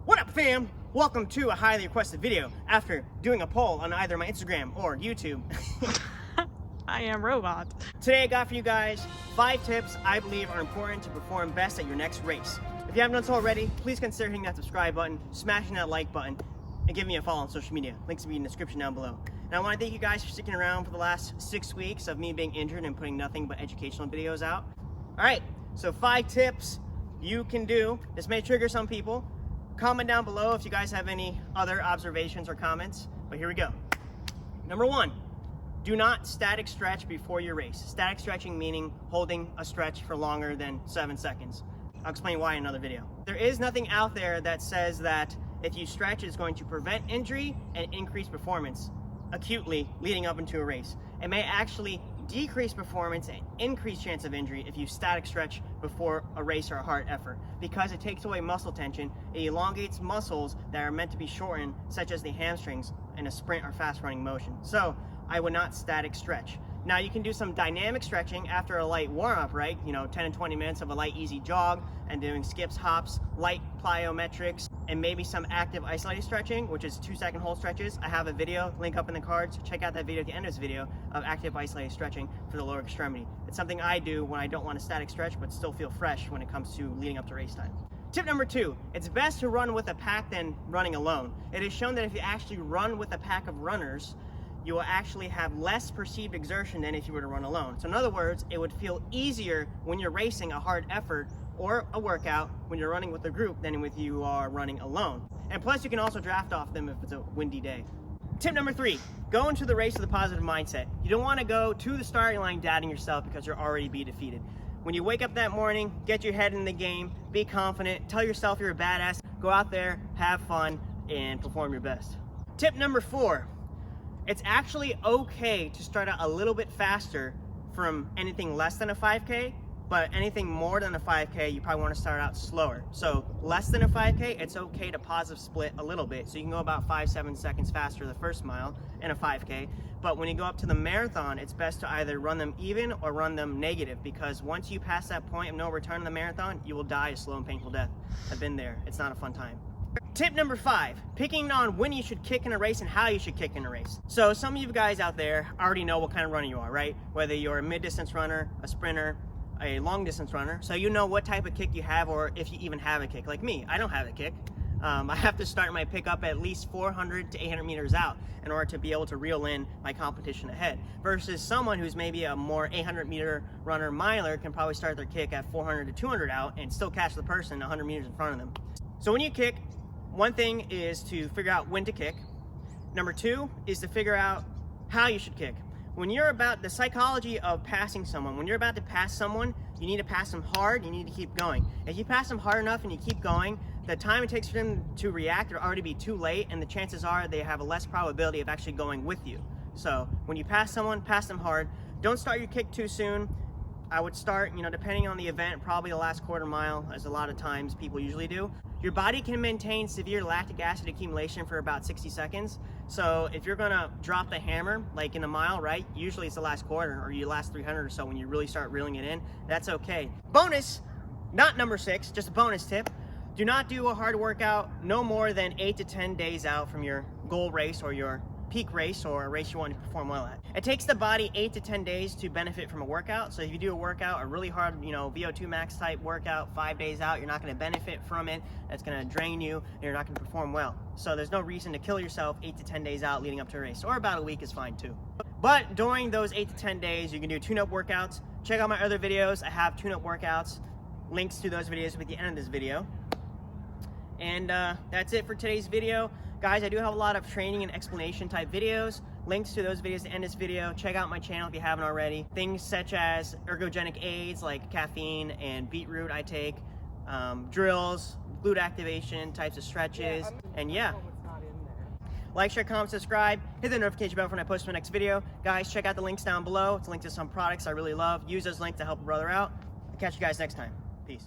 What up, fam? Welcome to a highly requested video after doing a poll on either my Instagram or YouTube. I am robot. Today I got for you guys 5 tips I believe are important to perform best at your next race. If you haven't done so already, please consider hitting that subscribe button, smashing that like button, and giving me a follow on social media. Links will be in the description down below. And I want to thank you guys for sticking around for the last 6 weeks of me being injured and putting nothing but educational videos out. Alright, so 5 tips you can do. This may trigger some people. Comment down below if you guys have any other observations or comments, but here we go. Number 1, do not static stretch before your race. Static stretching meaning holding a stretch for longer than 7 seconds. I'll explain why in another video. There is nothing out there that says that if you stretch, it's going to prevent injury and increase performance acutely leading up into a race. It may actually decrease performance and increase chance of injury if you static stretch before a race or a hard effort, because it takes away muscle tension. It elongates muscles that are meant to be shortened, such as the hamstrings in a sprint or fast running motion. So I would not static stretch. Now you can do some dynamic stretching after a light warm-up, right? 10 and 20 minutes of a light easy jog and doing skips, hops, light plyometrics, and maybe some active isolated stretching, which is 2-second hold stretches. I have a video, link up in the cards. Check out that video at the end of this video of active isolated stretching for the lower extremity. It's something I do when I don't want to static stretch but still feel fresh when it comes to leading up to race time. Tip number 2, it's best to run with a pack than running alone. It is shown that if you actually run with a pack of runners, you will actually have less perceived exertion than if you were to run alone. So in other words, it would feel easier when you're racing a hard effort or a workout when you're running with a group than if you are running alone. And plus you can also draft off them if it's a windy day. Tip number 3, go into the race with a positive mindset. You don't want to go to the starting line doubting yourself because you're already be defeated. When you wake up that morning, get your head in the game, be confident, tell yourself you're a badass, go out there, have fun, and perform your best. Tip number 4, it's actually okay to start out a little bit faster from anything less than a 5K, but anything more than a 5K, you probably want to start out slower. So less than a 5K, it's okay to positive split a little bit. So you can go about 5-7 seconds faster the first mile in a 5K. But when you go up to the marathon, it's best to either run them even or run them negative, because once you pass that point of no return in the marathon, you will die a slow and painful death. I've been there. It's not a fun time. Tip number 5, picking on when you should kick in a race and how you should kick in a race. So some of you guys out there already know what kind of runner you are, right? Whether you're a mid-distance runner, a sprinter, a long-distance runner, so you know what type of kick you have, or if you even have a kick. Like me, I don't have a kick. I have to start my pickup at least 400 to 800 meters out in order to be able to reel in my competition ahead, versus someone who's maybe a more 800 meter runner miler can probably start their kick at 400 to 200 out and still catch the person 100 meters in front of them. So when you kick, one thing is to figure out when to kick. Number 2 is to figure out how you should kick. When you're about the psychology of passing someone, when you're about to pass someone, you need to pass them hard, you need to keep going. If you pass them hard enough and you keep going, the time it takes for them to react will already be too late, and the chances are they have a less probability of actually going with you. So when you pass someone, pass them hard. Don't start your kick too soon. I would start, depending on the event, probably the last quarter mile, as a lot of times people usually do. Your body can maintain severe lactic acid accumulation for about 60 seconds. So if you're gonna drop the hammer, like in a mile, right? Usually it's the last quarter or your last 300 or so when you really start reeling it in. That's okay. Bonus, not number 6, just a bonus tip. Do not do a hard workout no more than 8 to 10 days out from your goal race or your peak race or a race you want to perform well at. It takes the body 8 to 10 days to benefit from a workout. So if you do a workout, a really hard, VO2 max type workout 5 days out, you're not going to benefit from it. That's going to drain you and you're not going to perform well. So there's no reason to kill yourself 8 to 10 days out leading up to a race, or about a week is fine too. But during those 8 to 10 days, you can do tune-up workouts. Check out my other videos. I have tune-up workouts. Links to those videos at the end of this video. And that's it for today's video. Guys, I do have a lot of training and explanation type videos. Links to those videos at the end of this video. Check out my channel if you haven't already. Things such as ergogenic aids like caffeine and beetroot I take, drills, glute activation, types of stretches, and yeah. Like, share, comment, subscribe, hit the notification bell for when I post my next video. Guys, check out the links down below. It's a link to some products I really love. Use those links to help a brother out. I'll catch you guys next time. Peace.